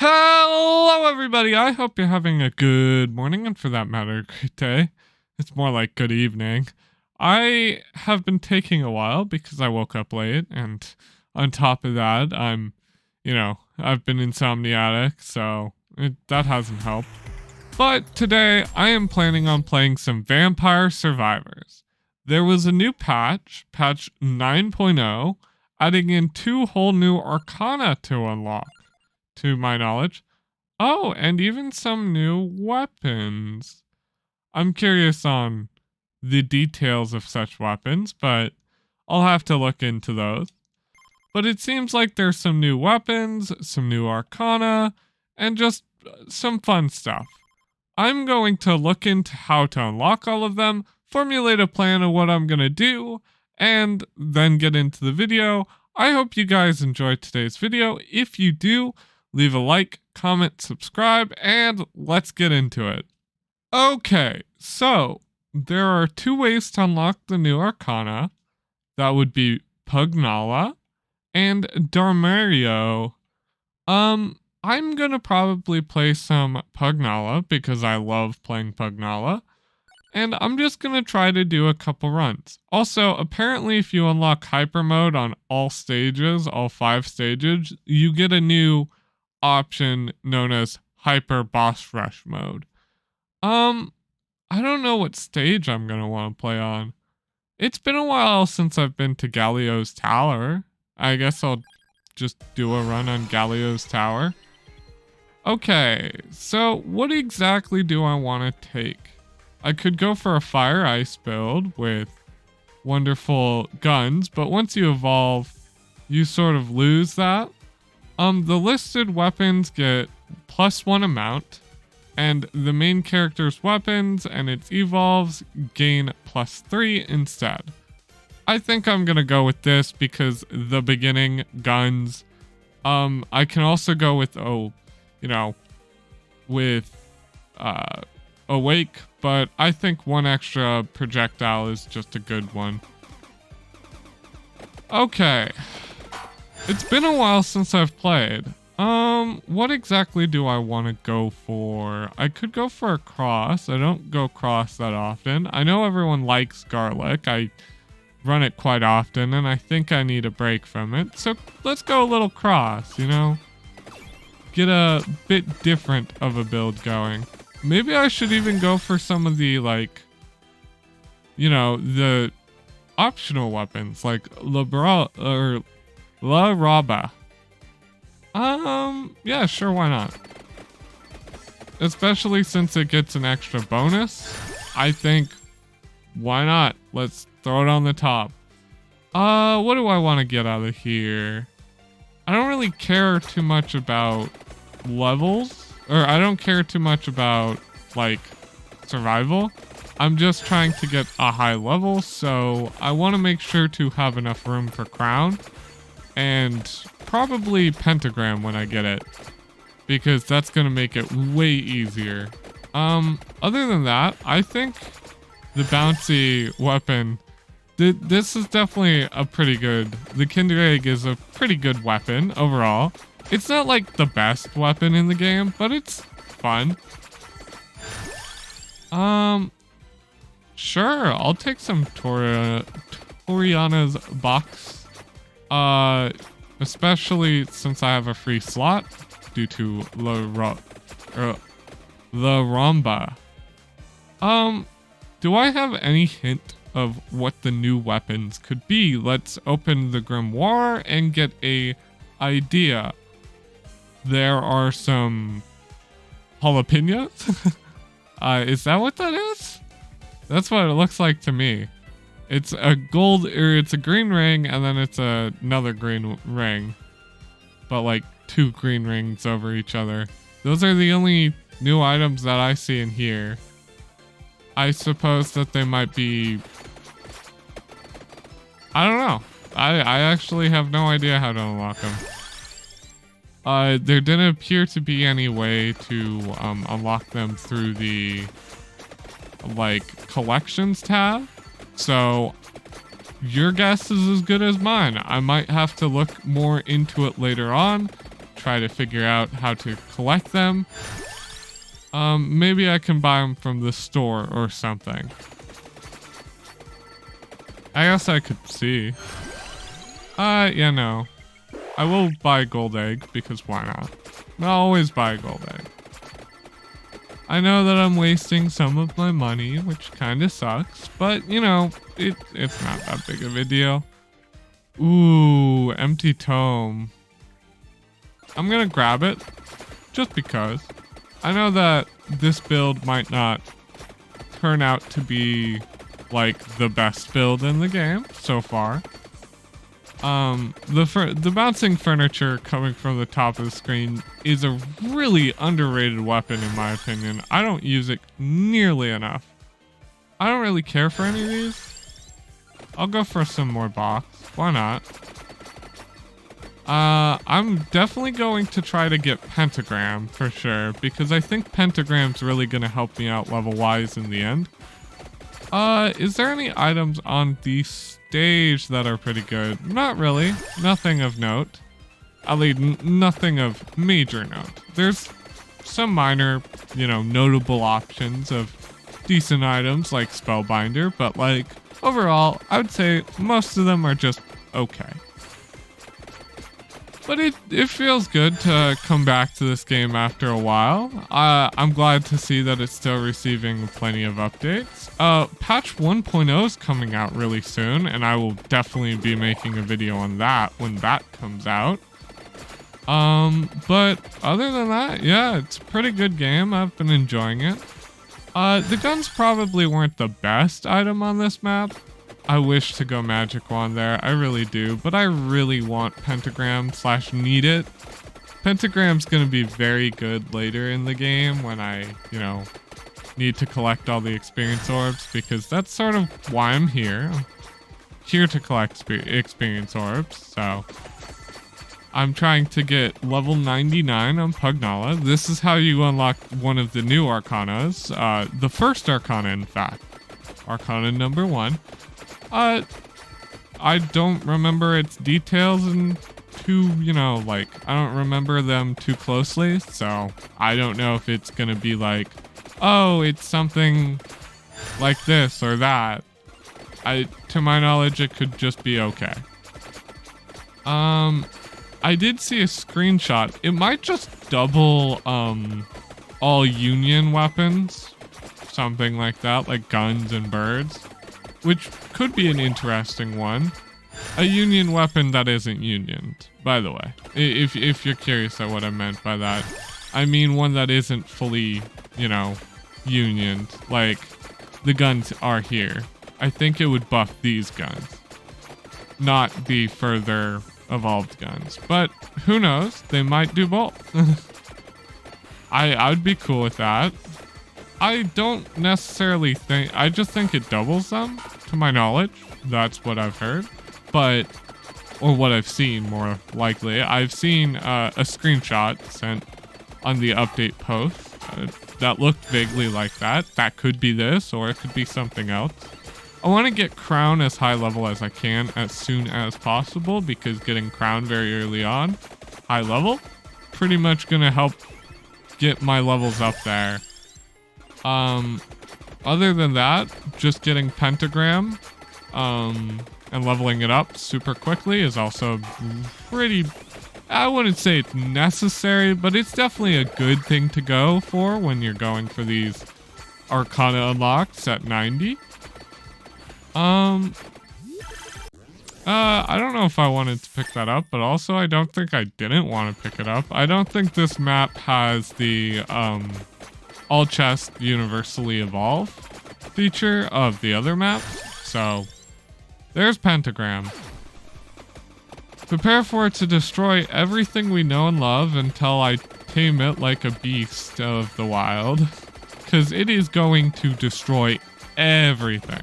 Hello, everybody. I hope you're having a good morning, and for that matter, a great day. It's more like good evening. I have been taking a while because I woke up late, and on top of that, I've been insomniatic, so that hasn't helped. But today, I am planning on playing some Vampire Survivors. There was a new patch 9.0, adding in 2 whole new Arcana to unlock, to my knowledge. Oh, and even some new weapons. I'm curious on the details of such weapons, but I'll have to look into those. But it seems like there's some new weapons, some new Arcana, and just some fun stuff. I'm going to look into how to unlock all of them, formulate a plan of what I'm going to do, and then get into the video. I hope you guys enjoyed today's video. If you do, leave a like, comment, subscribe, and let's get into it. Okay, so there are 2 ways to unlock the new Arcana. That would be Pugnala and Darmario. I'm gonna probably play some Pugnala because I love playing Pugnala. And I'm just gonna try to do a couple runs. Also, apparently if you unlock Hyper Mode on all stages, all 5 stages, you get a new option known as Hyper Boss Rush Mode. I don't know what stage I'm gonna want to play on. It's been a while since I've been to Galio's Tower. I guess I'll just do a run on Galio's Tower. Okay, so what exactly do I want to take? I could go for a Fire Ice build with wonderful guns, but once you evolve, you sort of lose that. The listed weapons get +1 amount, and the main character's weapons and its evolves gain +3 instead. I think I'm gonna go with this because the beginning guns. I can also go with Awake, but I think 1 extra projectile is just a good one. Okay. It's been a while since I've played. What exactly do I want to go for? I could go for a cross. I don't go cross that often. I know everyone likes garlic. I run it quite often, and I think I need a break from it. So let's go a little cross, Get a bit different of a build going. Maybe I should even go for some of the, the optional weapons, like La Raba. Yeah, sure, why not? Especially since it gets an extra bonus. I think, why not? Let's throw it on the top. What do I want to get out of here? I don't really care too much about levels, or I don't care too much about, survival. I'm just trying to get a high level, so I want to make sure to have enough room for crown. And probably pentagram when I get it, because that's going to make it way easier. Other than that, I think the bouncy weapon, this is definitely a pretty good, the Kinderegg is a pretty good weapon overall. It's not like the best weapon in the game, but it's fun. Sure, I'll take some Toriana's box. Especially since I have a free slot due to the Ramba. Do I have any hint of what the new weapons could be? Let's open the grimoire and get a idea. There are some jalapenos. Is that what that is? That's what it looks like to me. It's a gold, or it's a green ring, and then it's another green ring. But 2 green rings over each other. Those are the only new items that I see in here. I suppose that they might be... I don't know. I actually have no idea how to unlock them. There didn't appear to be any way to unlock them through the collections tab. So your guess is as good as mine. I might have to look more into it later on try to figure out how to collect them. Maybe I can buy them from the store or something. I guess I could see. Yeah, no. I will buy a gold egg because why not? I'll always buy a gold egg. I know that I'm wasting some of my money, which kind of sucks, but you know, it's not that big of a deal. Ooh, empty tome. I'm gonna grab it just because. I know that this build might not turn out to be like the best build in the game so far. The bouncing furniture coming from the top of the screen is a really underrated weapon in my opinion. I don't use it nearly enough. I don't really care for any of these. I'll go for some more box. Why not? I'm definitely going to try to get pentagram for sure because I think pentagram's really going to help me out level wise in the end. Is there any items on the stage that are pretty good? Not really. Nothing of note. At least nothing of major note. There's some minor, you know, notable options of decent items like Spellbinder, but like overall, I would say most of them are just okay. But it feels good to come back to this game after a while. I'm glad to see that it's still receiving plenty of updates. Patch 1.0 is coming out really soon, and I will definitely be making a video on that when that comes out. But other than that, yeah, it's a pretty good game. I've been enjoying it. The guns probably weren't the best item on this map. I wish to go magic wand there, I really do, but I really want pentagram / need it. Pentagram's gonna be very good later in the game when I, you know, need to collect all the experience orbs because that's sort of why I'm here. I'm here to collect experience orbs, so I'm trying to get level 99 on Pugnala. This is how you unlock one of the new Arcanas, the first Arcana in fact, Arcana number 1. I don't remember its details and too, you know, like, I don't remember them too closely, so I don't know if it's gonna be like, oh, it's something like this or that. To my knowledge, it could just be okay. I did see a screenshot. It might just double, all union weapons, something like that, like guns and birds. Which could be an interesting one. A union weapon that isn't unioned, by the way. If you're curious at what I meant by that. I mean one that isn't fully, you know, unioned. Like, the guns are here. I think it would buff these guns. Not the further evolved guns. But, who knows? They might do both. I would be cool with that. I don't necessarily think, I just think it doubles them, to my knowledge. That's what I've heard. But, or what I've seen more likely. I've seen a screenshot sent on the update post that looked vaguely like that. That could be this, or it could be something else. I want to get crown as high level as I can as soon as possible because getting crown very early on, high level, pretty much going to help get my levels up there. Other than that, just getting pentagram, and leveling it up super quickly is also pretty, I wouldn't say it's necessary, but it's definitely a good thing to go for when you're going for these Arcana unlocks at 90. I don't know if I wanted to pick that up, but also I don't think I didn't want to pick it up. I don't think this map has the, all chests universally evolve feature of the other maps. So there's pentagram. Prepare for it to destroy everything we know and love until I tame it like a beast of the wild. Because it is going to destroy everything.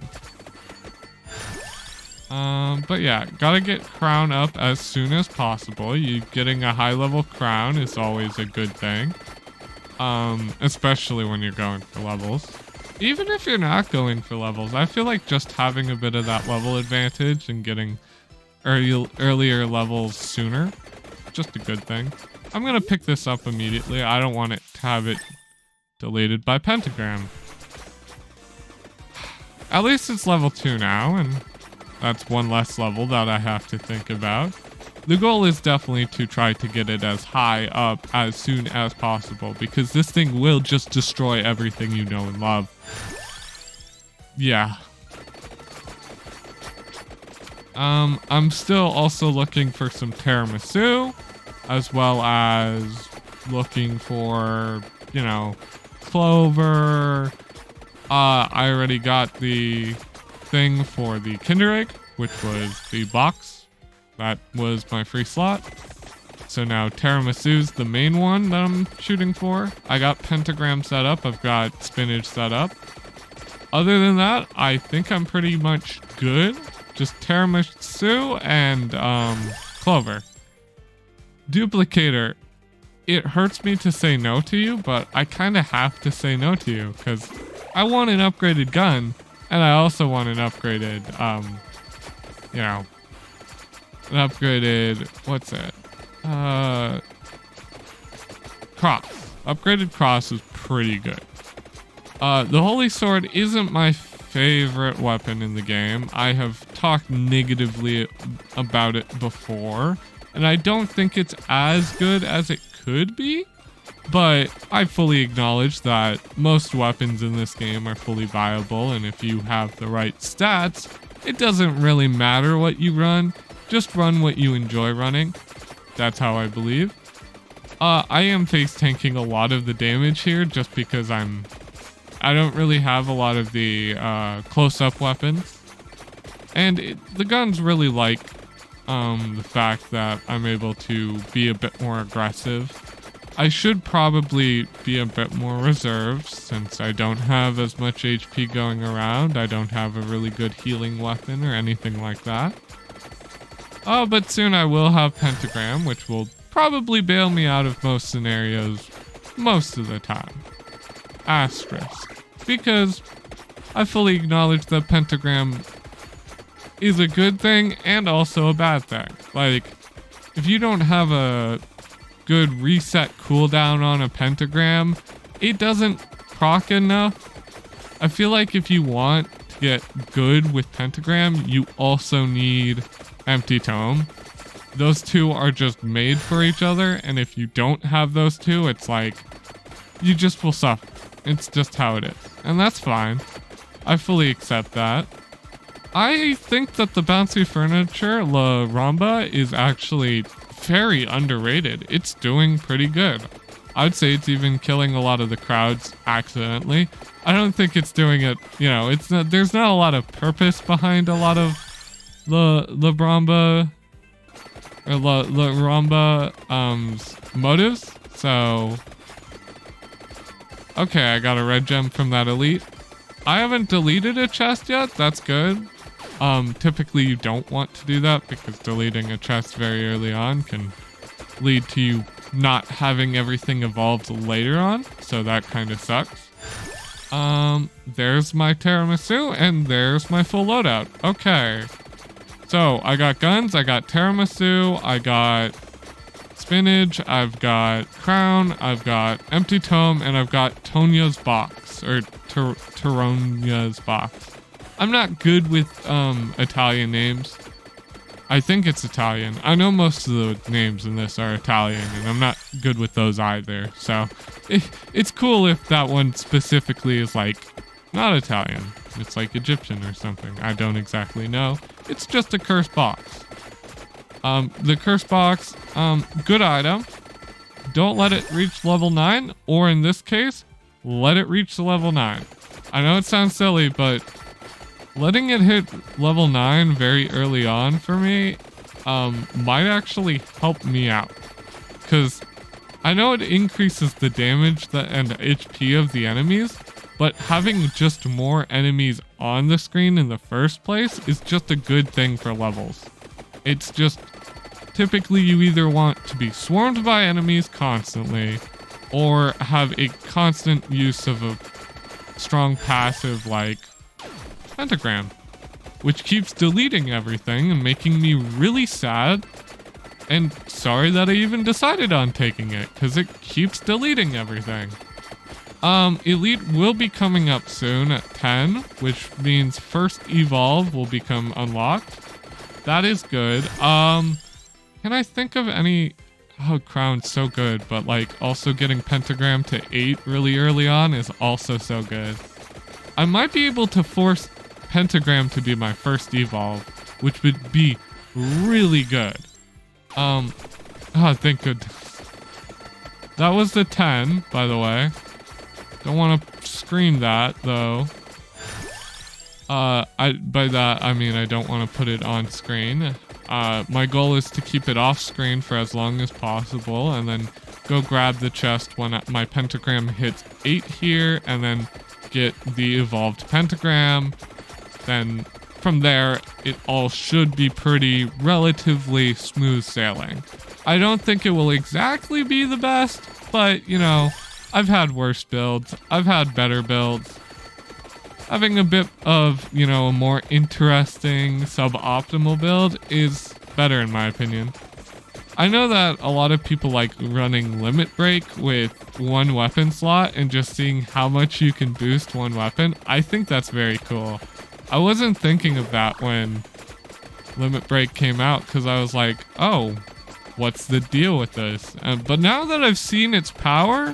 But yeah, gotta get crown up as soon as possible. You getting a high level crown is always a good thing. Especially when you're going for levels. Even if you're not going for levels, I feel like just having a bit of that level advantage and getting earlier levels sooner, just a good thing. I'm going to pick this up immediately. I don't want it to have it deleted by pentagram. At least it's level 2 now, and that's one less level that I have to think about. The goal is definitely to try to get it as high up as soon as possible, because this thing will just destroy everything you know and love. Yeah. I'm still also looking for some tiramisu, as well as looking for, you know, clover. I already got the thing for the Kinder Egg, which was the box. That was my free slot. So now tiramisu's the main one that I'm shooting for. I got pentagram set up. I've got spinach set up. Other than that, I think I'm pretty much good. Just tiramisu and clover. Duplicator. It hurts me to say no to you, but I kind of have to say no to you because I want an upgraded gun, and I also want an upgraded, you know, an upgraded, what's it? Cross. Upgraded cross is pretty good. The Holy Sword isn't my favorite weapon in the game. I have talked negatively about it before, and I don't think it's as good as it could be, but I fully acknowledge that most weapons in this game are fully viable, and if you have the right stats, it doesn't really matter what you run. Just run what you enjoy running. That's how I believe. I am face tanking a lot of the damage here just because I don't really have a lot of the close-up weapons. And the guns really like the fact that I'm able to be a bit more aggressive. I should probably be a bit more reserved since I don't have as much HP going around. I don't have a really good healing weapon or anything like that. But soon I will have pentagram, which will probably bail me out of most scenarios most of the time. Asterisk. Because I fully acknowledge that pentagram is a good thing and also a bad thing. Like, if you don't have a good reset cooldown on a pentagram, it doesn't proc enough. I feel like if you want to get good with pentagram, you also need empty tome. Those two are just made for each other, and if you don't have those two, it's like you just will suffer. It's just how it is, and that's fine. I fully accept that. I think that the bouncy furniture La Ramba is actually very underrated. It's doing pretty good. I'd say it's even killing a lot of the crowds accidentally. I don't think it's doing it, you know, there's not a lot of purpose behind a lot of La Ramba or La Ramba motives. So okay, I got a red gem from that elite. I haven't deleted a chest yet. That's good. Typically you don't want to do that because deleting a chest very early on can lead to you not having everything evolved later on. So that kind of sucks. There's my tiramisu and there's my full loadout. Okay. So I got guns, I got tiramisu, I got spinach, I've got crown, I've got empty tome, and I've got Tonya's box, or Tironya's box. I'm not good with Italian names. I think it's Italian. I know most of the names in this are Italian, and I'm not good with those either. So it's cool if that one specifically is like not Italian. It's like Egyptian or something. I don't exactly know. It's just a cursed box. The cursed box, good item. Don't let it reach level 9, or in this case, let it reach the level 9. I know it sounds silly, but letting it hit level 9 very early on for me might actually help me out. Because I know it increases the damage and HP of the enemies, but having just more enemies on the screen in the first place is just a good thing for levels. It's just, typically you either want to be swarmed by enemies constantly, or have a constant use of a strong passive like pentagram, which keeps deleting everything and making me really sad and sorry that I even decided on taking it, because it keeps deleting everything. Elite will be coming up soon at 10, which means first evolve will become unlocked. That is good. Can I think of any... Oh, crown's so good, but like also getting pentagram to 8 really early on is also so good. I might be able to force pentagram to be my first evolve, which would be really good. Oh, thank goodness. That was the 10, by the way. Don't want to screen that, though. By that, I mean I don't want to put it on screen. My goal is to keep it off screen for as long as possible, and then go grab the chest when my pentagram hits 8 here, and then get the evolved pentagram. Then from there, it all should be pretty relatively smooth sailing. I don't think it will exactly be the best, but you know, I've had worse builds. I've had better builds. Having a bit of, you know, a more interesting suboptimal build is better in my opinion. I know that a lot of people like running limit break with one weapon slot and just seeing how much you can boost one weapon. I think that's very cool. I wasn't thinking of that when limit break came out because I was like, oh, what's the deal with this? But now that I've seen its power,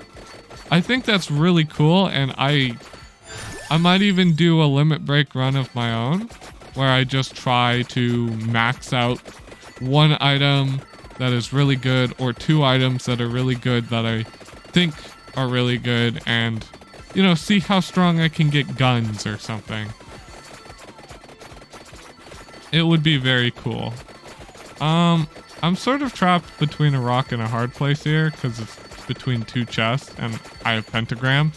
I think that's really cool, and I might even do a limit break run of my own where I just try to max out one item that is really good or 2 items that are really good that I think are really good, and you know, see how strong I can get guns or something. It would be very cool. I'm sort of trapped between a rock and a hard place here because it's between 2 chests and I have pentagram.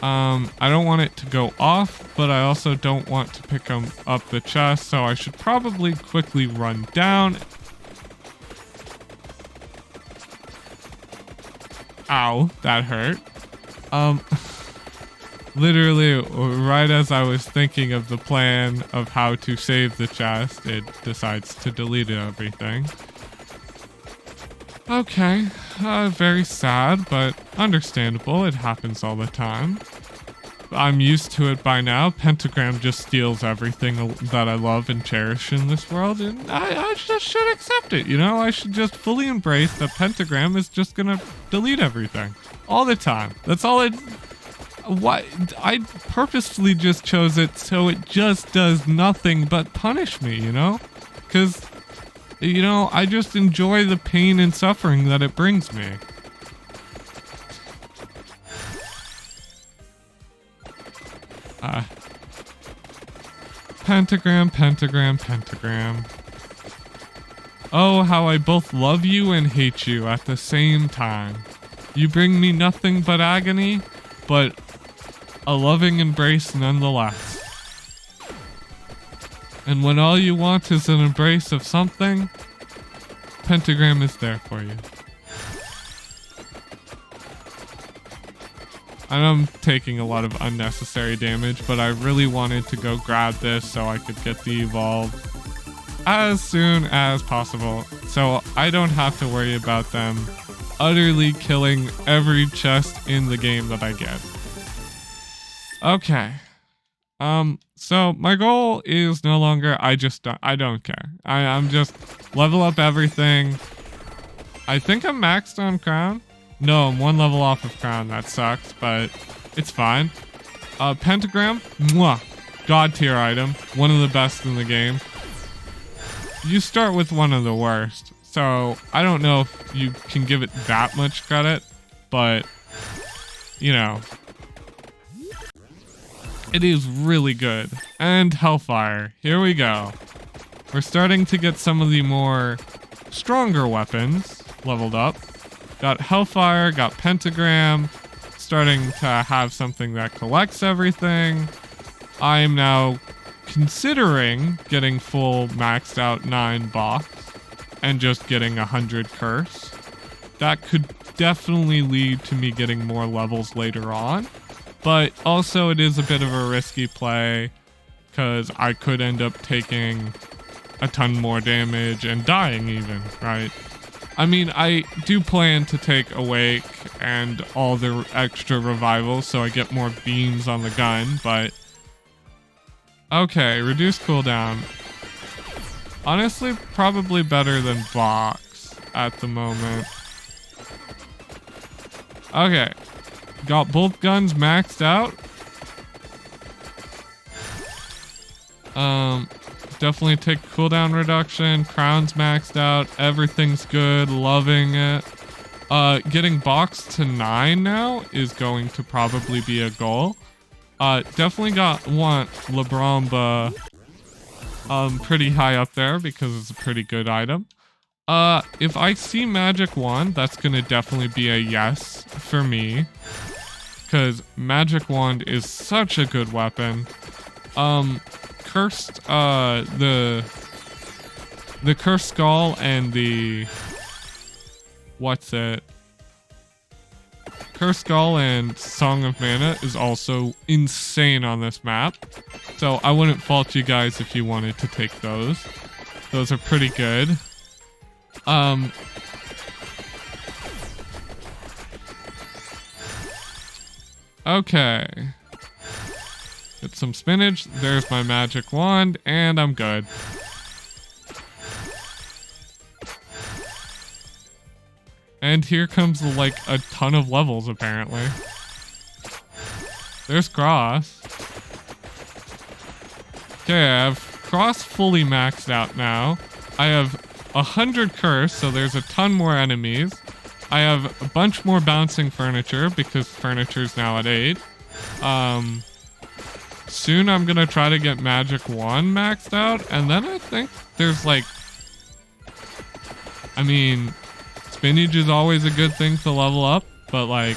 I don't want it to go off, but I also don't want to pick up the chest, so I should probably quickly run down. Ow, that hurt. Literally, right as I was thinking of the plan of how to save the chest, it decides to delete everything. Okay, very sad, but understandable. It happens all the time. I'm used to it by now. Pentagram just steals everything that I love and cherish in this world, and I just should accept it, you know? I should just fully embrace that Pentagram is just gonna delete everything. All the time. That's all it... Why? I purposefully just chose it so it just does nothing but punish me, you know? Because, you know, I just enjoy the pain and suffering that it brings me. Pentagram, pentagram, pentagram. Oh, how I both love you and hate you at the same time. You bring me nothing but agony, but a loving embrace nonetheless. And when all you want is an embrace of something, pentagram is there for you. And I'm taking a lot of unnecessary damage, but I really wanted to go grab this so I could get the evolve as soon as possible, so I don't have to worry about them utterly killing every chest in the game that I get. Okay. So my goal is no longer, I don't care. I'm just level up everything. I think I'm maxed on crown. No, I'm 1 level off of crown. That sucks, but it's fine. Pentagram, mwah. God tier item. One of the best in the game. You start with one of the worst, so I don't know if you can give it that much credit, but you know, it is really good. And Hellfire, here we go. We're starting to get some of the more stronger weapons leveled up. Got Hellfire, got Pentagram, starting to have something that collects everything. I am now considering getting full maxed out 9 box and just getting 100 curse. That could definitely lead to me getting more levels later on, but also it is a bit of a risky play because I could end up taking a ton more damage and dying even, right? I mean, I do plan to take Awake and all the extra revivals so I get more beams on the gun, but... Okay, reduce cooldown. Honestly, probably better than Box at the moment. Okay. Got both guns maxed out. Definitely take cooldown reduction. Crown's maxed out. Everything's good. Loving it. Getting Box to 9 now is going to probably be a goal. Definitely want Labramba pretty high up there because it's a pretty good item. If I see Magic Wand, that's gonna definitely be a yes for me. Because Magic Wand is such a good weapon. Cursed, the Cursed Skull and the... What's it? Cursed Skull and Song of Mana is also insane on this map. So I wouldn't fault you guys if you wanted to take those. Those are pretty good. Okay. Get some spinach. There's my magic wand, and I'm good. And here comes like a ton of levels apparently. There's Cross. Okay, I have Cross fully maxed out now. I have 100 curse, so there's a ton more enemies. I have a bunch more bouncing furniture because furniture's now at 8. Soon I'm gonna try to get Magic Wand maxed out, and then I think there's like... I mean, spinach is always a good thing to level up, but like...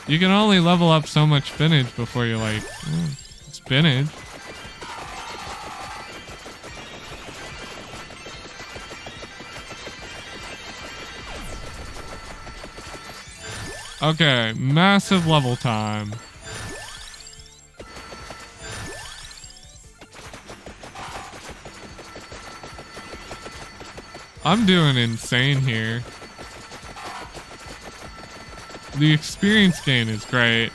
You can only level up so much spinach before you're like, spinach. Okay, massive level time. I'm doing insane here. The experience gain is great.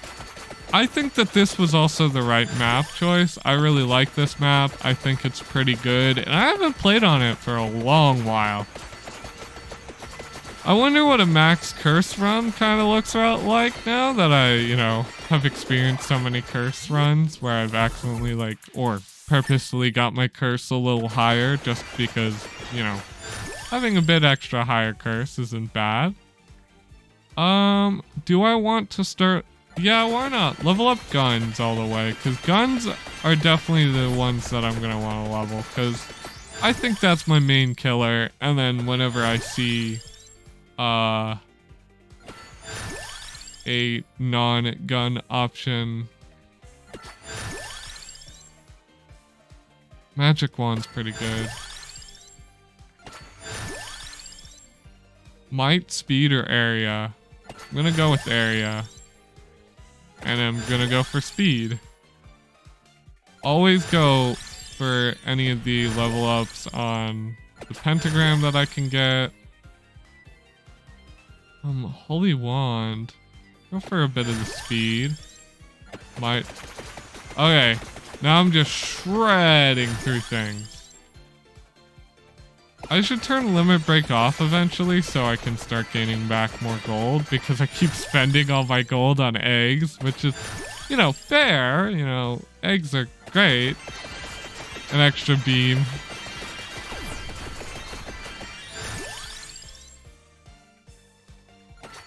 I think that this was also the right map choice. I really like this map. I think it's pretty good, and I haven't played on it for a long while. I wonder what a max curse run kind of looks like now that I, have experienced so many curse runs where I've accidentally or purposefully got my curse a little higher just because, having a bit extra higher curse isn't bad. Do I want to start? Yeah, why not? Level up guns all the way, because guns are definitely the ones that I'm going to want to level, because I think that's my main killer, and then whenever I see... a non-gun option. Magic Wand's pretty good. Might, speed, or area. I'm gonna go with area. And I'm gonna go for speed. Always go for any of the level ups on the pentagram that I can get. Holy Wand. Go for a bit of the speed. Might. Okay. Now I'm just shredding through things. I should turn Limit Break off eventually so I can start gaining back more gold because I keep spending all my gold on eggs, which is, fair. Eggs are great. An extra beam.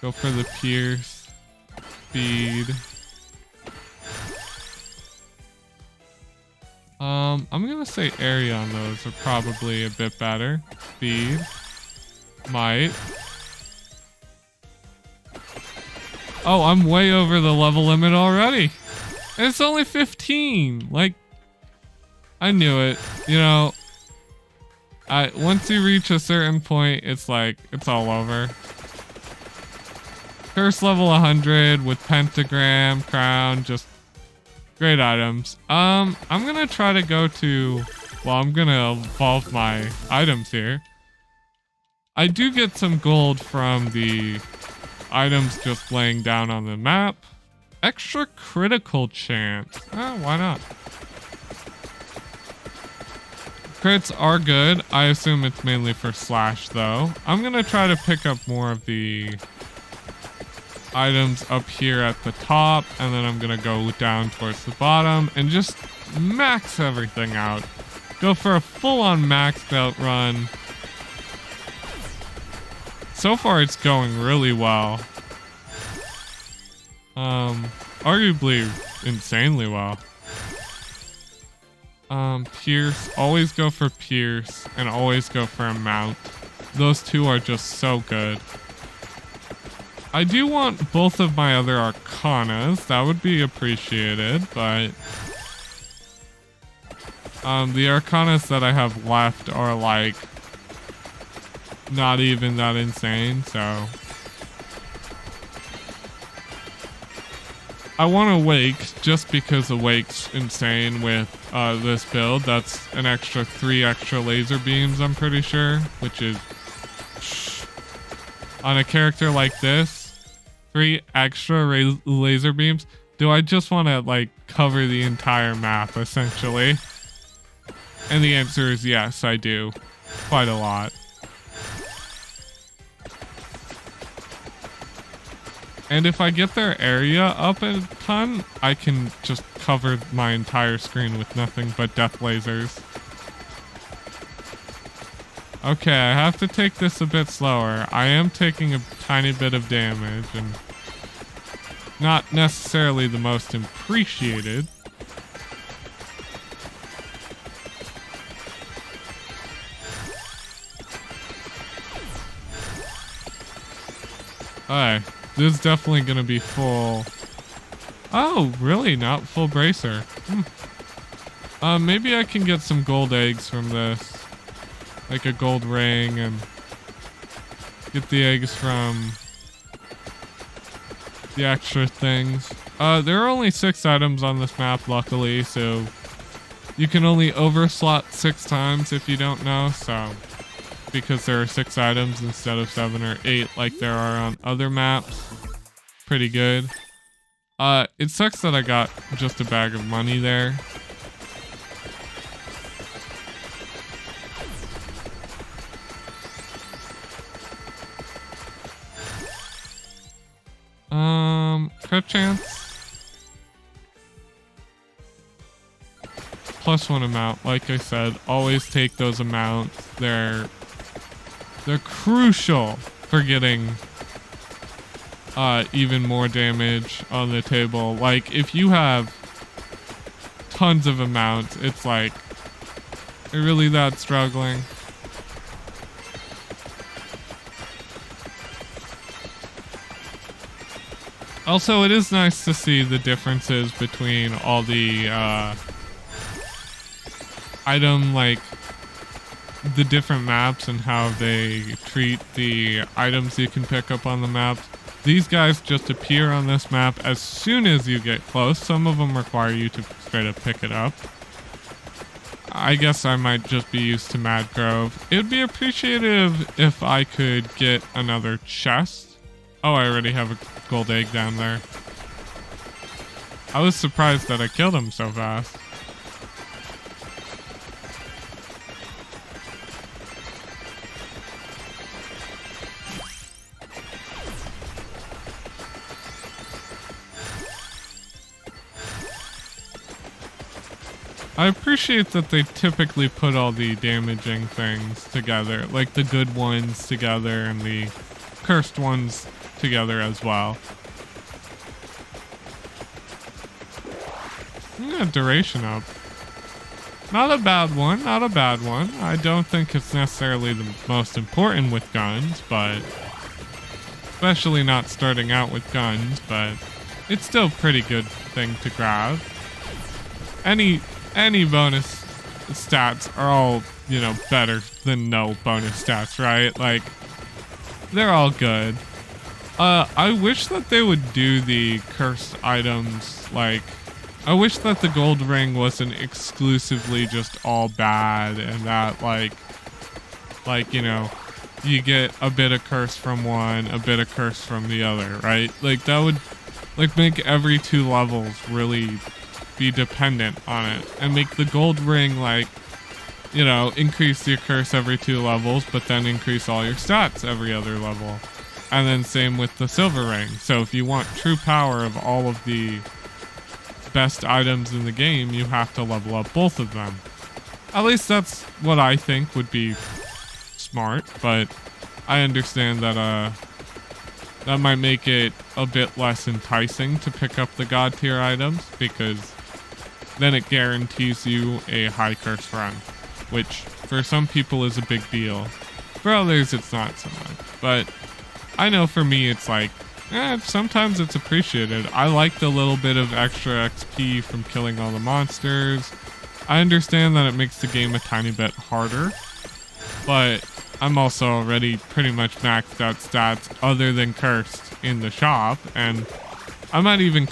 Go for the pierce. Speed. I'm gonna say area on those are probably a bit better. Speed. Might. Oh, I'm way over the level limit already. And it's only 15. I knew it. Once you reach a certain point, it's all over. Curse level 100 with pentagram, crown, just great items. I'm gonna try to go to, I'm gonna evolve my items here. I do get some gold from the items just laying down on the map. Extra critical chance. Oh, why not? Crits are good. I assume it's mainly for slash though. I'm gonna try to pick up more of the items up here at the top, and then I'm gonna go down towards the bottom and just max everything out. Go for a full-on maxed out run. So far it's going really well. Arguably insanely well. Pierce, always go for Pierce and always go for a mount. Those two are just so good. I do want both of my other Arcanas. That would be appreciated, but the Arcanas that I have left are like not even that insane, so I want Awake just because Awake's insane with this build. That's an extra 3 extra laser beams, I'm pretty sure, which is on a character like this, 3 extra laser beams. Do I just want to like cover the entire map essentially? And the answer is yes, I do. Quite a lot. And if I get their area up a ton, I can just cover my entire screen with nothing but death lasers. Okay, I have to take this a bit slower. I am taking a tiny bit of damage and not necessarily the most appreciated. Alright. This is definitely gonna be full. Oh, really? Not full bracer. Maybe I can get some gold eggs from this. Like a gold ring, and get the eggs from the extra things. There are only 6 items on this map, luckily, so you can only overslot 6 times if you don't know, so because there are 6 items instead of 7 or 8 like there are on other maps. Pretty good. It sucks that I got just a bag of money there. Crit chance. +1 amount, like I said, always take those amounts. They're crucial for getting even more damage on the table. Like if you have tons of amounts, it's like, you're really that struggling. Also, it is nice to see the differences between all the item, like the different maps and how they treat the items you can pick up on the map. These guys just appear on this map as soon as you get close. Some of them require you to straight up pick it up. I guess I might just be used to Mad Grove. It would be appreciative if I could get another chest. Oh, I already have a gold egg down there. I was surprised that I killed him so fast. I appreciate that they typically put all the damaging things together, like the good ones together and the cursed ones together as well. Yeah, duration up. Not a bad one, not a bad one. I don't think it's necessarily the most important with guns, but especially not starting out with guns, but it's still a pretty good thing to grab. Any bonus stats are all, you know, better than no bonus stats, right? Like, they're all good. I wish that they would do the cursed items, like, I wish that the gold ring wasn't exclusively just all bad and that, like, you know, you get a bit of curse from one, a bit of curse from the other, right? Like that would like make every 2 levels really be dependent on it, and make the gold ring like, you know, increase your curse every 2 levels, but then increase all your stats every other level. And then same with the silver ring. So if you want true power of all of the best items in the game, you have to level up both of them. At least that's what I think would be smart, but I understand that that might make it a bit less enticing to pick up the god tier items, because then it guarantees you a high curse run, which for some people is a big deal. For others it's not so much, but I know for me it's like, sometimes it's appreciated. I like the little bit of extra XP from killing all the monsters. I understand that it makes the game a tiny bit harder, but I'm also already pretty much maxed out stats other than cursed in the shop, and I might even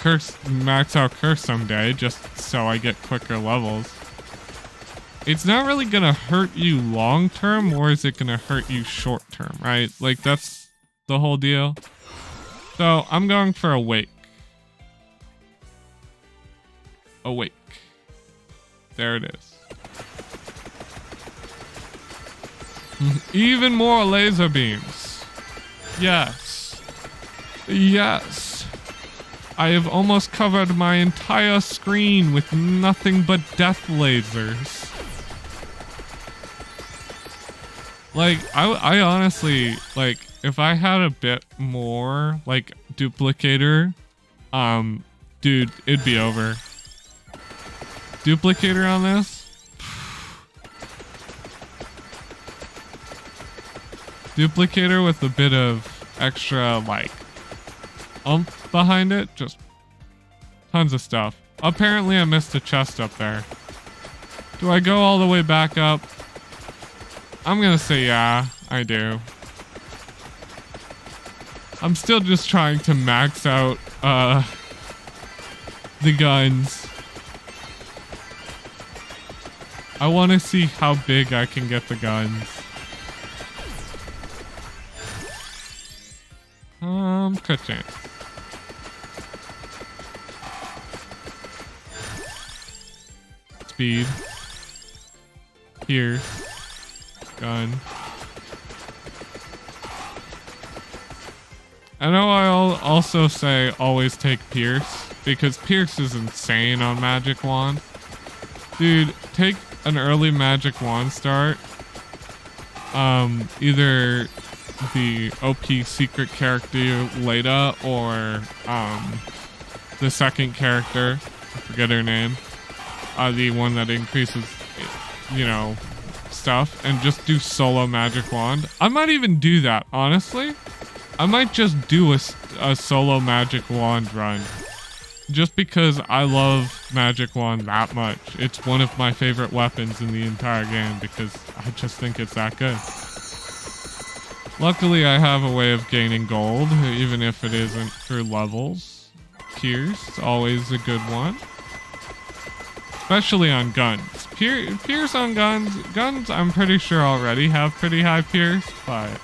max out curse someday just so I get quicker levels. It's not really gonna hurt you long term, or is it gonna hurt you short term, right? Like that's the whole deal. So I'm going for awake. Awake. There it is. Even more laser beams. Yes. Yes. I have almost covered my entire screen with nothing but death lasers. Like, I honestly, like, if I had a bit more, like, duplicator, dude, it'd be over. Duplicator on this? Duplicator with a bit of extra, like, oomph behind it. Just tons of stuff. Apparently I missed a chest up there. Do I go all the way back up? I'm gonna say yeah, I do. I'm still just trying to max out the guns. I want to see how big I can get the guns. Cut chance. Speed. Pierce. Gun. I know I'll also say always take Pierce, because Pierce is insane on Magic Wand. Dude, take an early Magic Wand start. Either the OP secret character Leda or the second character, I forget her name, the one that increases, you know, stuff, and just do solo Magic Wand. I might even do that, honestly. I might just do a solo Magic Wand run, just because I love Magic Wand that much. It's one of my favorite weapons in the entire game, because I just think it's that good. Luckily, I have a way of gaining gold, even if it isn't through levels. Pierce, always a good one. Especially on guns. Pierce on guns. Guns, I'm pretty sure already have pretty high Pierce, but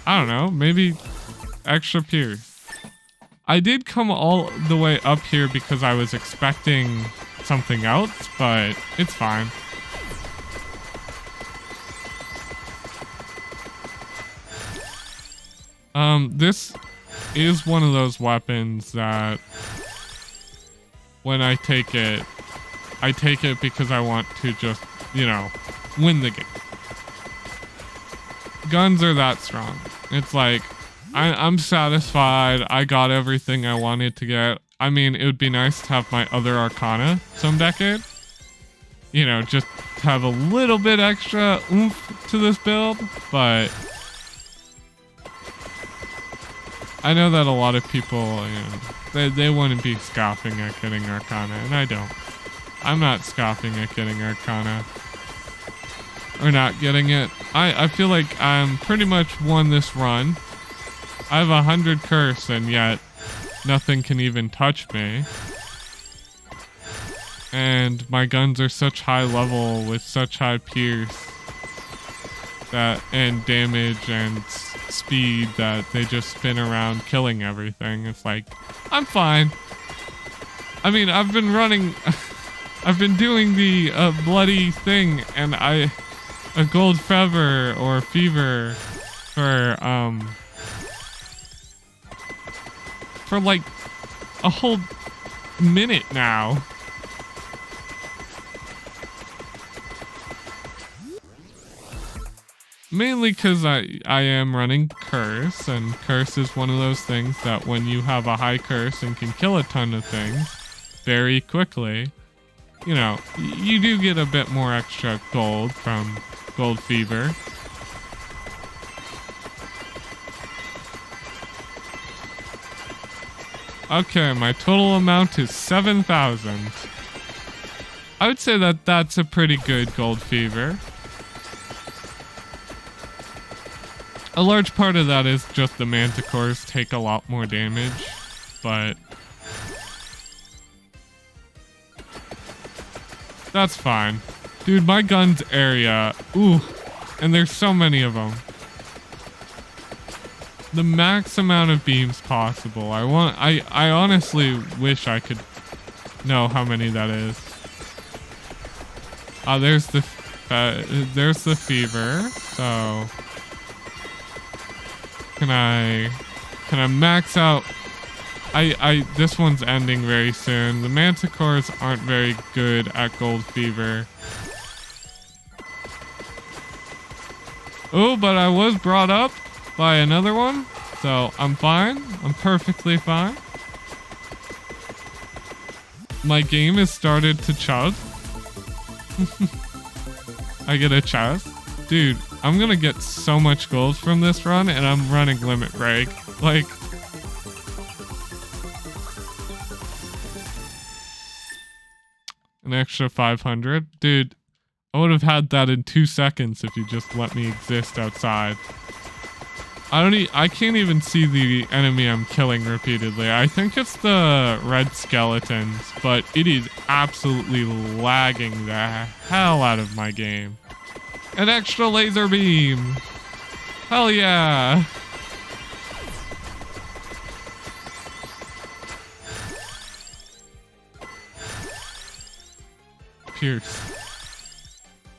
I don't know, maybe extra Pierce. I did come all the way up here because I was expecting something else, but it's fine. This is one of those weapons that when I take it because I want to just, you know, win the game. Guns are that strong. It's like, I'm satisfied. I got everything I wanted to get. I mean, it would be nice to have my other Arcana some decade. You know, just have a little bit extra oomph to this build, but I know that a lot of people, you know, they wouldn't be scoffing at getting Arcana, and I don't. I'm not scoffing at getting Arcana. Or not getting it. I feel like I'm pretty much won this run. I have 100 curse, and yet nothing can even touch me. And my guns are such high level with such high pierce that and damage and speed that they just spin around killing everything. It's like, I'm fine. I mean, I've been running, I've been doing the bloody thing, and a gold feather or fever for like a whole minute now. Mainly because I am running curse, and curse is one of those things that when you have a high curse and can kill a ton of things very quickly, you know, you do get a bit more extra gold from gold fever. Okay, my total amount is 7,000. I would say that that's a pretty good gold fever. A large part of that is just the manticores take a lot more damage, but that's fine. Dude, my gun's area, ooh, and there's so many of them. The max amount of beams possible. I honestly wish I could know how many that is. There's the fever, so Can I max out? This one's ending very soon. The manticores aren't very good at gold fever. Oh, but I was brought up by another one, so I'm fine. I'm perfectly fine. My game has started to chug. I get a chest. Dude, I'm gonna get so much gold from this run, and I'm running limit break. Like, an extra 500. Dude, I would have had that in 2 seconds if you just let me exist outside. I can't even see the enemy I'm killing repeatedly. I think it's the red skeletons, but it is absolutely lagging the hell out of my game. An extra laser beam. Hell yeah. Pierce.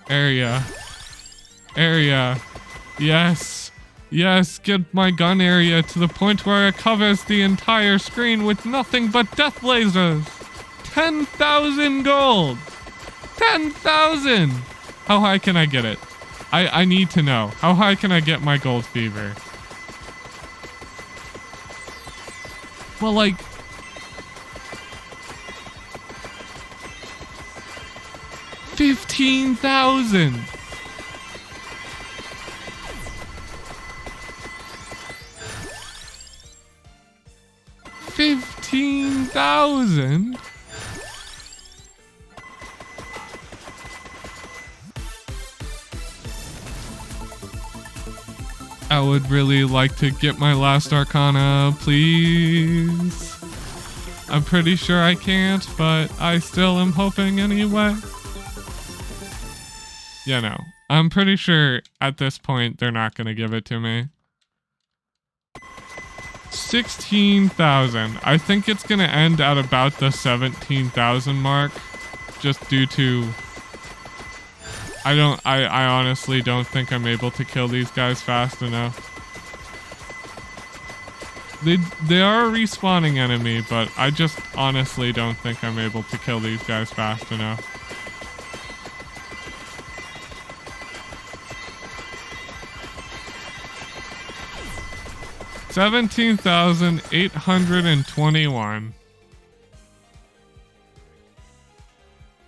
Area. Yes. Yes, get my gun area to the point where it covers the entire screen with nothing but death lasers. 10,000 gold. 10,000. How high can I get it? I need to know. How high can I get my gold fever? Well, like, $15,000. $15,000. I would really like to get my last Arcana, please. I'm pretty sure I can't, but I still am hoping anyway. Yeah, no. I'm pretty sure at this point they're not gonna give it to me. 16,000. I think it's gonna end at about the 17,000 mark, just due to I honestly don't think I'm able to kill these guys fast enough. They are a respawning enemy, but I just honestly don't think I'm able to kill these guys fast enough. $17,821.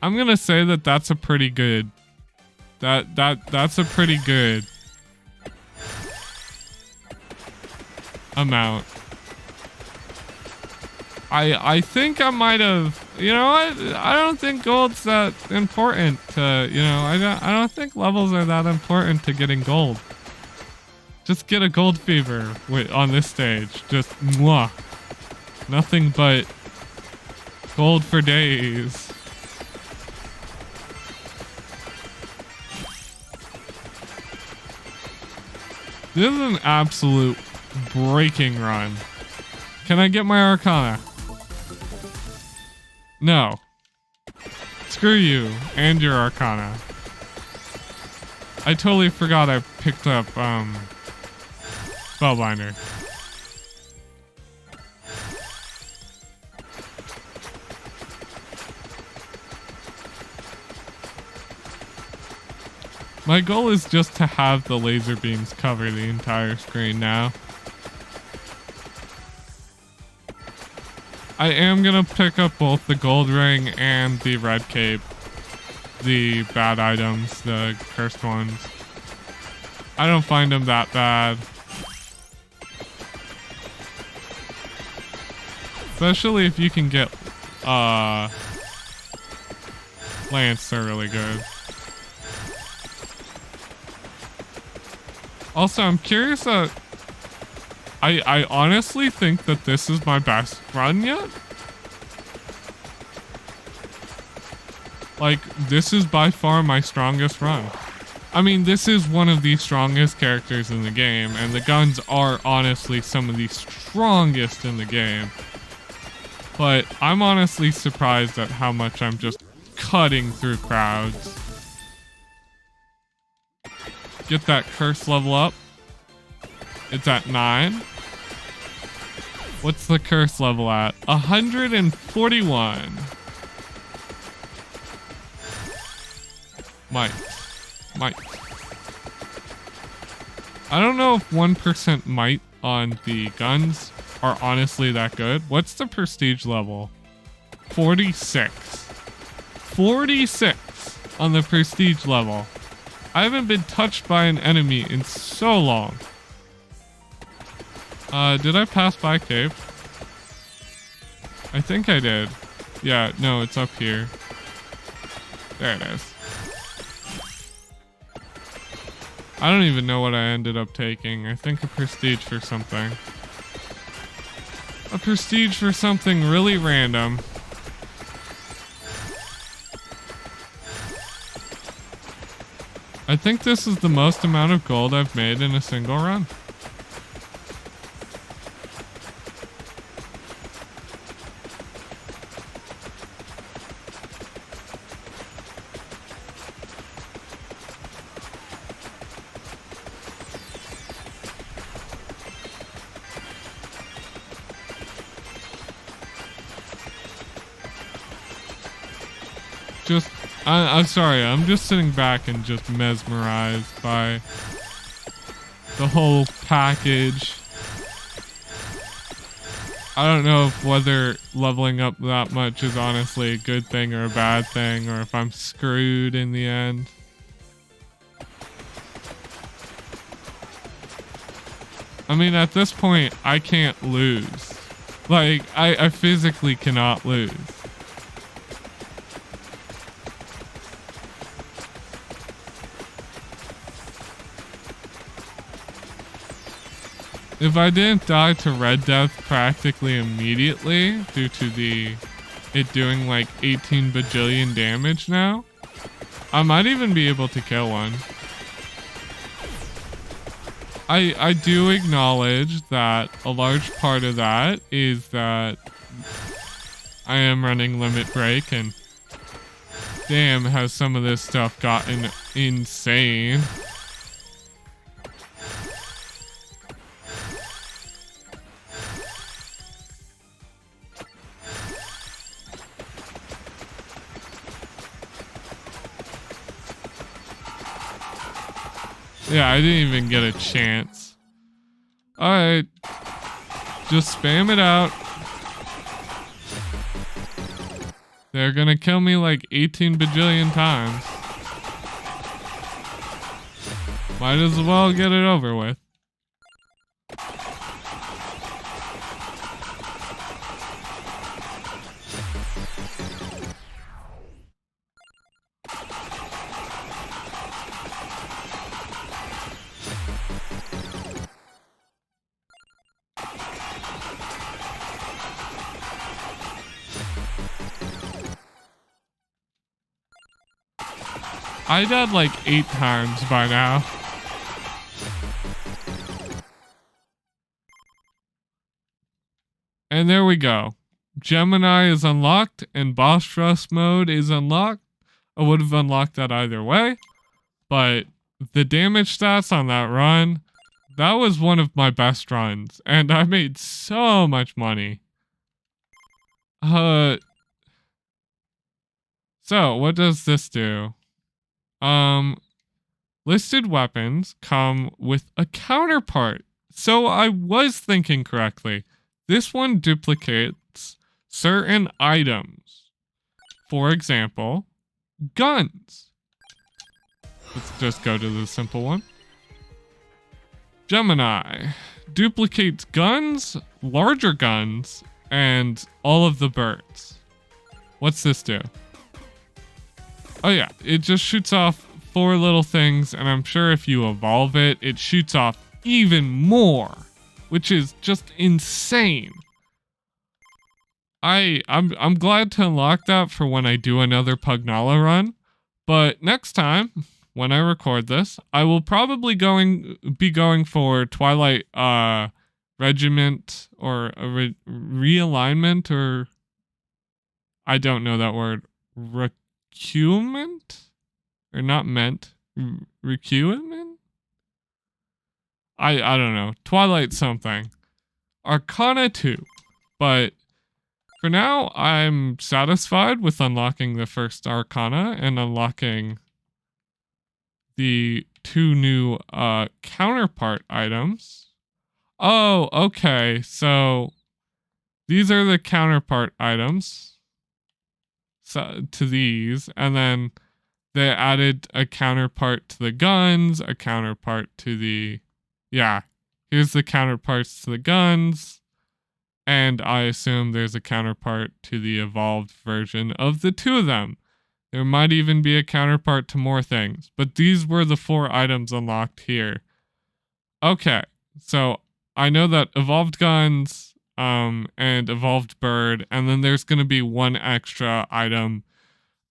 I'm gonna say that that's a pretty good. That's a pretty good amount. I think I might have, you know what? I don't think gold's that important to, you know, I don't think levels are that important to getting gold. Just get a gold fever on this stage. Just mwah. Nothing but gold for days. This is an absolute breaking run. Can I get my Arcana? No. Screw you and your Arcana. I totally forgot I picked up Spellbinder. My goal is just to have the laser beams cover the entire screen now. I am gonna pick up both the gold ring and the red cape. The bad items, the cursed ones. I don't find them that bad. Especially if you can get Lance, they're really good. Also, I'm curious I honestly think that this is my best run yet. Like, this is by far my strongest run. I mean, this is one of the strongest characters in the game, and the guns are honestly some of the strongest in the game. But I'm honestly surprised at how much I'm just cutting through crowds. Get that curse level up. It's at 9. What's the curse level at? 141. Might. I don't know if 1% might on the guns are honestly that good. What's the prestige level? 46. 46 on the prestige level. I haven't been touched by an enemy in so long. Did I pass by cave? I think I did. Yeah, no, it's up here. There it is. I don't even know what I ended up taking. I think a prestige for something. A prestige for something really random. I think this is the most amount of gold I've made in a single run. I'm sorry, I'm just sitting back and just mesmerized by the whole package. I don't know if whether leveling up that much is honestly a good thing or a bad thing, or if I'm screwed in the end. I mean, at this point, I can't lose. Like, I physically cannot lose. If I didn't die to Red Death practically immediately due to it doing like 18 bajillion damage now, I might even be able to kill one. I do acknowledge that a large part of that is that I am running Limit Break, and damn, has some of this stuff gotten insane. Yeah, I didn't even get a chance. Alright. Just spam it out. They're gonna kill me like 18 bajillion times. Might as well get it over with. I died like 8 times by now. And there we go. Gemini is unlocked and boss rush mode is unlocked. I would have unlocked that either way. But the damage stats on that run, that was one of my best runs. And I made so much money. So what does this do? Listed weapons come with a counterpart. So I was thinking correctly. This one duplicates certain items. For example, guns. Let's just go to the simple one. Gemini duplicates guns, larger guns, and all of the birds. What's this do? Oh yeah, it just shoots off 4 little things, and I'm sure if you evolve it, it shoots off even more, which is just insane. I'm glad to unlock that for when I do another Pugnala run, but next time when I record this, I will probably be going for Twilight Regiment or a realignment, or I don't know that word. Recuement? Or not meant. Recuement? I don't know. Twilight something. Arcana 2. But for now, I'm satisfied with unlocking the first Arcana and unlocking the 2 new counterpart items. Oh, okay. So these are the counterpart items to these, and then they added a counterpart to the guns, a counterpart to the... Yeah, here's the counterparts to the guns, and I assume there's a counterpart to the evolved version of the 2 of them. There might even be a counterpart to more things, but these were the 4 items unlocked here. Okay, so I know that evolved guns and evolved bird, and then there's going to be 1 extra item.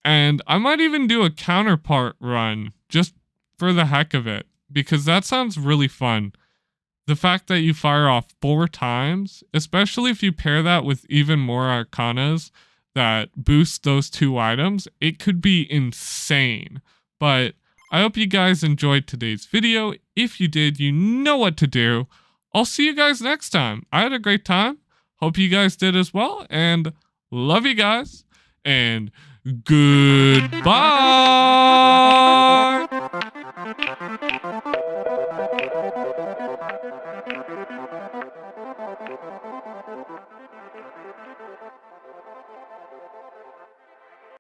And I might even do a counterpart run just for the heck of it, because that sounds really fun. The fact that you fire off 4 times, especially if you pair that with even more Arcanas that boost those 2 items, it could be insane. But I hope you guys enjoyed today's video. If you did, you know what to do. I'll see you guys next time. I had a great time. Hope you guys did as well, and love you guys, and goodbye.